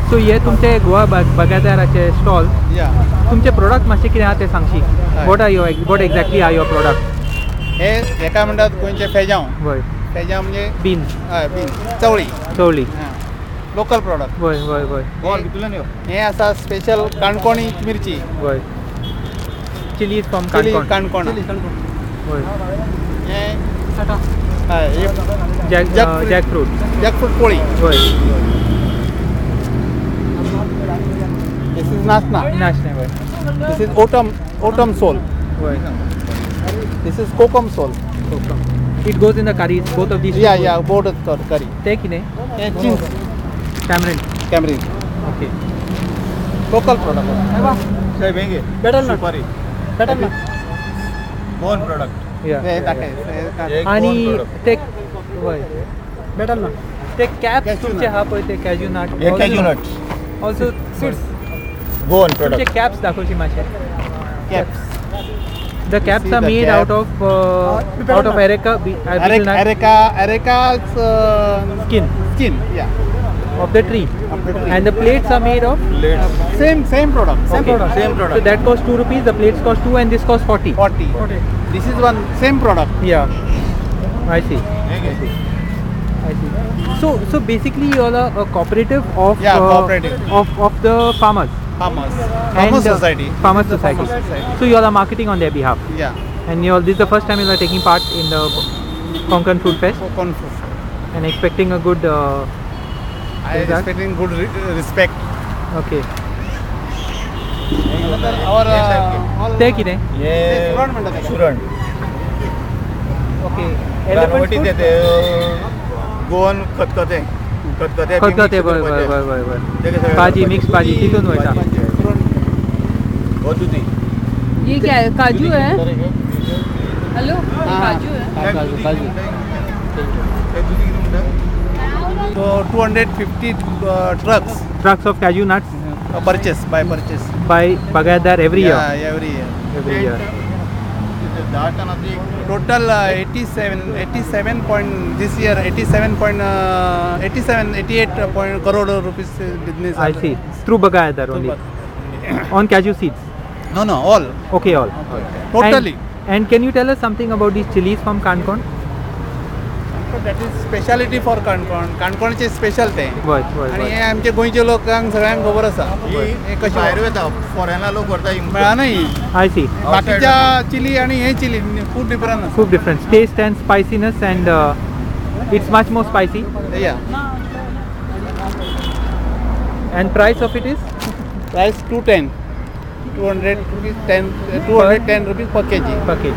So हे तुमचे Goa बगायदाराचे stall. या तुमचे प्रोडक्ट मातशें कितें आहा तें सांगशी. What exactly are your product. हे एका म्हणटात गोंयचे फेजांव. वय फेजांव म्हणजे बीन बीन चवळी. चवळी. Local product. वय वय वय हे आसा स्पेशल काणकोणी मिरची. वय चिलीज फ्रॉम काणकोण. काणकोण. वय हे जॅकफ्रूट. जॅकफ्रूट पोळी. वय दिस इज नाचना. नाचणें. वय दिस इज ओटम sol. Why this is kokum sol. It goes in the curries both of these. या बोर्ड करी. ते कितें. हे चिंच. कॅमरीन. ओके. Local product. बेटर ना बोन प्रोडक्ट. आणि ते वय बेटर ना ते कॅप्स तुमचे आहा पळय ते cashew nut. Cashew nut. Also seeds. बोन तुमचे कॅप्स दाखोवची मातशे. Caps. The caps are made out of areca. Areca's skin. Yeah. Of the tree. And the plates are made of Same product. Same product. So that costs 2 rupees. The plates cost 2 and this costs 40. 40. This is one same product. Yeah. I see. So basically you all are a cooperative of cooperative of the farmers. Farmers Society. Farmers Society. So you all are marketing on their behalf. Yeah. And this is the first time you are taking part in the Konkan Food Fest. And expecting a good. I expecting good respect. Okay. Our ते कितें. सुरण. Okay. Elephant food. Goan खतखतें. खतखतें. वय भाजी mix भाजी तितून वयता. ये क्या है? काजू है. हेलो काजू है. काजू. So 250 trucks of cashew nuts purchase. by Bagaidar every year. Yeah, every year. Total 87 point this year 88 crore rupees business. I see. Through Bagaidar only. On cashew seeds. No, all. Okay, all. Totally. And can you tell us something about these chilies from Kankon? That is speciality for Kankon. Kankonचे special ते. आणि हे आमचे गोंयचे लोकांक सगळ्यांक खबर आसा. हे कशे भायर वता फॉरेनला लोक करता मेळा नाही. I see. बाकीच्या चिली आणि हे चिली खूप डिफरंट. खूप different. Taste and spiciness and it's much more spicy. Yeah. And price of it is? Price 210 rupees per kg. Per kg.